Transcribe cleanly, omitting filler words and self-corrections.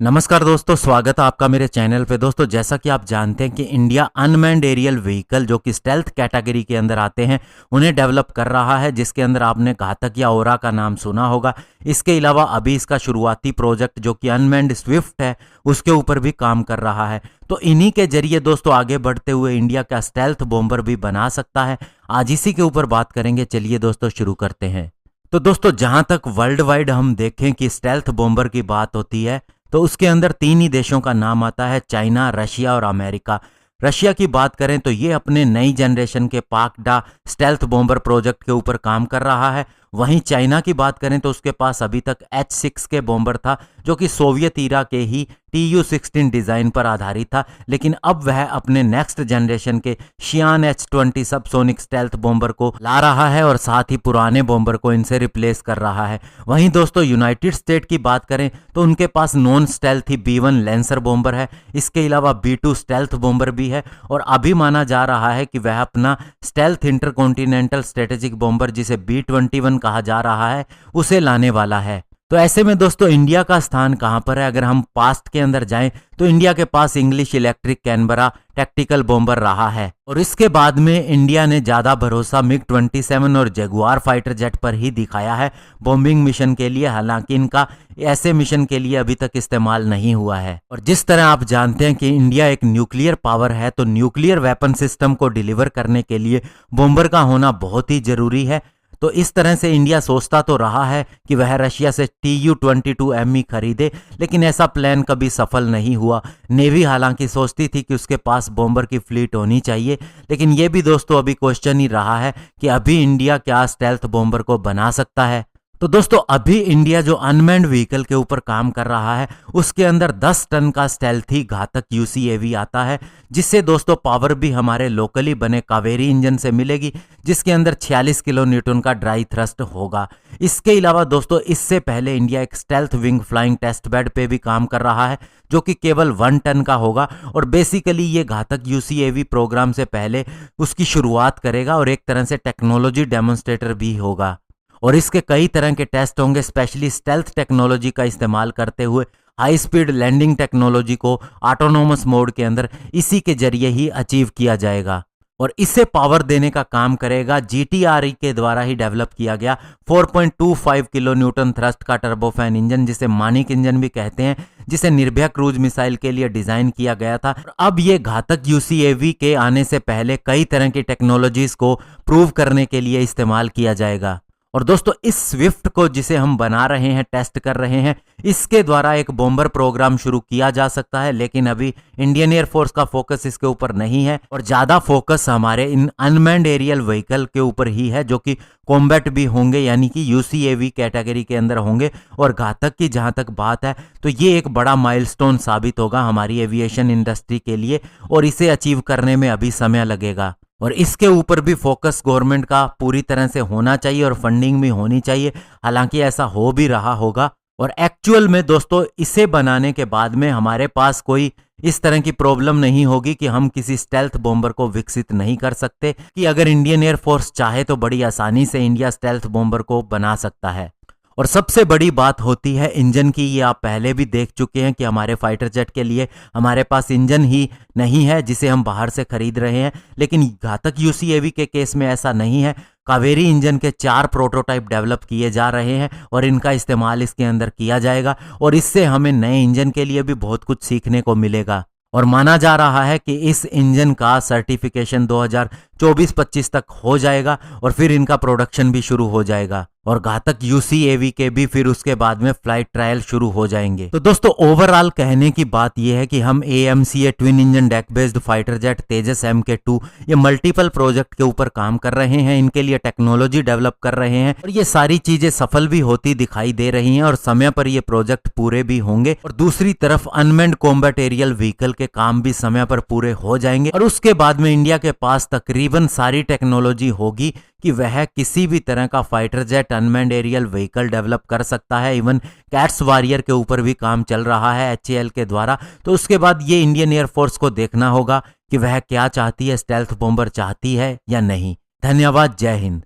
नमस्कार दोस्तों, स्वागत है आपका मेरे चैनल पे। दोस्तों, जैसा कि आप जानते हैं कि इंडिया अनमैन्ड एरियल व्हीकल जो कि स्टेल्थ कैटेगरी के अंदर आते हैं उन्हें डेवलप कर रहा है, जिसके अंदर आपने घातक या ओरा का नाम सुना होगा। इसके अलावा अभी इसका शुरुआती प्रोजेक्ट जो कि अनमैन्ड स्विफ्ट है उसके ऊपर भी काम कर रहा है। तो इन्हीं के जरिए दोस्तों आगे बढ़ते हुए इंडिया का स्टेल्थ बॉम्बर भी बना सकता है। आज इसी के ऊपर बात करेंगे। चलिए दोस्तों शुरू करते हैं। तो दोस्तों, जहां तक वर्ल्ड वाइड हम देखें कि स्टेल्थ बॉम्बर की बात होती है तो उसके अंदर तीन ही देशों का नाम आता है, चाइना, रशिया और अमेरिका। रशिया की बात करें तो ये अपने नई जनरेशन के पाकडा स्टेल्थ बॉम्बर प्रोजेक्ट के ऊपर काम कर रहा है। वहीं चाइना की बात करें तो उसके पास अभी तक H6 के बॉम्बर था जो कि सोवियत ईरा के ही Tu-16 डिजाइन पर आधारित था, लेकिन अब वह अपने नेक्स्ट जनरेशन के शियान H-20 सबसोनिक स्टेल्थ बॉम्बर को ला रहा है और साथ ही पुराने बॉम्बर को इनसे रिप्लेस कर रहा है। वहीं दोस्तों यूनाइटेड स्टेट की बात करें तो उनके पास नॉन स्टेल्थ ही B-1 लैंसर बॉम्बर है। इसके अलावा B-2 स्टेल्थ बॉम्बर भी है और अभी माना जा रहा है कि वह अपना स्टेल्थ इंटरकॉन्टिनेंटल स्ट्रेटेजिक बॉम्बर जिसे B-21 कहा जा रहा है उसे लाने वाला है। तो ऐसे में दोस्तों इंडिया का स्थान कहां पर है? अगर हम पास्ट के अंदर जाएं तो इंडिया के पास English Electric Canberra tactical bomber रहा है और इसके बाद में इंडिया ने ज्यादा भरोसा MiG-27 और जगुआर फाइटर जेट पर ही दिखाया है बॉम्बिंग मिशन के लिए। हालांकि इनका ऐसे मिशन के लिए अभी तक इस्तेमाल नहीं हुआ है। और जिस तरह आप जानते हैं कि इंडिया एक न्यूक्लियर पावर है, तो न्यूक्लियर वेपन सिस्टम को डिलीवर करने के लिए बॉम्बर का होना बहुत ही जरूरी है। तो इस तरह से इंडिया सोचता तो रहा है कि वह रशिया से Tu-22M खरीदे, लेकिन ऐसा प्लान कभी सफल नहीं हुआ। नेवी हालांकि सोचती थी कि उसके पास बॉम्बर की फ्लीट होनी चाहिए, लेकिन यह भी दोस्तों अभी क्वेश्चन ही रहा है कि अभी इंडिया क्या स्टेल्थ बॉम्बर को बना सकता है। तो दोस्तों अभी इंडिया जो अनमैन्ड व्हीकल के ऊपर काम कर रहा है उसके अंदर 10 टन का स्टेल्थी घातक UCAV आता है, जिससे दोस्तों पावर भी हमारे लोकली बने कावेरी इंजन से मिलेगी, जिसके अंदर 46 किलो न्यूटन का ड्राई थ्रस्ट होगा। इसके अलावा दोस्तों इससे पहले इंडिया एक stealth wing flying test bed पे भी काम कर रहा है जो कि केवल 1 टन का होगा और बेसिकली ये घातक UCAV प्रोग्राम से पहले उसकी शुरुआत करेगा और एक तरह से टेक्नोलॉजी डेमोन्स्ट्रेटर भी होगा। और इसके कई तरह के टेस्ट होंगे, स्पेशली स्टेल्थ टेक्नोलॉजी का इस्तेमाल करते हुए हाई स्पीड लैंडिंग टेक्नोलॉजी को ऑटोनोमस मोड के अंदर इसी के जरिए ही अचीव किया जाएगा। और इससे पावर देने का काम करेगा GTRE के द्वारा ही डेवलप किया गया 4.25 किलो न्यूटन थ्रस्ट का टर्बोफैन इंजन, जिसे मानिक इंजन भी कहते हैं, जिसे निर्भया क्रूज मिसाइल के लिए डिजाइन किया गया था। अब ये घातक UCAV के आने से पहले कई तरह की टेक्नोलॉजीज को प्रूव करने के लिए इस्तेमाल किया जाएगा। और दोस्तों इस स्विफ्ट को जिसे हम बना रहे हैं, टेस्ट कर रहे हैं, इसके द्वारा एक बॉम्बर प्रोग्राम शुरू किया जा सकता है, लेकिन अभी इंडियन एयरफोर्स का फोकस इसके ऊपर नहीं है और ज्यादा फोकस हमारे इन अनमैन्ड एरियल व्हीकल के ऊपर ही है जो कि कॉम्बैट भी होंगे, यानी कि UCAV कैटेगरी के अंदर होंगे। और घातक की जहां तक बात है तो ये एक बड़ा माइलस्टोन साबित होगा हमारी एविएशन इंडस्ट्री के लिए और इसे अचीव करने में अभी समय लगेगा। और इसके ऊपर भी फोकस गवर्नमेंट का पूरी तरह से होना चाहिए और फंडिंग भी होनी चाहिए। हालांकि ऐसा हो भी रहा होगा और एक्चुअल में दोस्तों इसे बनाने के बाद में हमारे पास कोई इस तरह की प्रॉब्लम नहीं होगी कि हम किसी स्टेल्थ बॉम्बर को विकसित नहीं कर सकते, कि अगर इंडियन एयरफोर्स चाहे तो बड़ी आसानी से इंडिया स्टेल्थ बॉम्बर को बना सकता है। और सबसे बड़ी बात होती है इंजन की। ये आप पहले भी देख चुके हैं कि हमारे फाइटर जेट के लिए हमारे पास इंजन ही नहीं है जिसे हम बाहर से खरीद रहे हैं, लेकिन घातक UCAV के केस में ऐसा नहीं है। कावेरी इंजन के 4 प्रोटोटाइप डेवलप किए जा रहे हैं और इनका इस्तेमाल इसके अंदर किया जाएगा और इससे हमें नए इंजन के लिए भी बहुत कुछ सीखने को मिलेगा। और माना जा रहा है कि इस इंजन का सर्टिफिकेशन 2024-25 तक हो जाएगा और फिर इनका प्रोडक्शन भी शुरू हो जाएगा और घातक UCAV के भी फिर उसके बाद में फ्लाइट ट्रायल शुरू हो जाएंगे। तो दोस्तों ओवरऑल कहने की बात यह है कि हम AMCA twin engine deck based fighter jet Tejas MK2 ये मल्टीपल प्रोजेक्ट के ऊपर काम कर रहे हैं, इनके लिए टेक्नोलॉजी डेवलप कर रहे हैं और ये सारी चीजें सफल भी होती दिखाई दे रही हैं और समय पर ये प्रोजेक्ट पूरे भी होंगे। और दूसरी तरफ अनमैन्ड कॉम्बैट एरियल व्हीकल के काम भी समय पर पूरे हो जाएंगे और उसके बाद में इंडिया के पास तकरीबन सारी टेक्नोलॉजी होगी कि वह किसी भी तरह का fighter jet unmanned aerial vehicle develop कर सकता है। इवन कैट्स वॉरियर के ऊपर भी काम चल रहा है HAL के द्वारा। तो उसके बाद ये इंडियन एयरफोर्स को देखना होगा कि वह क्या चाहती है, स्टेल्थ बॉम्बर चाहती है या नहीं। धन्यवाद, जय हिंद।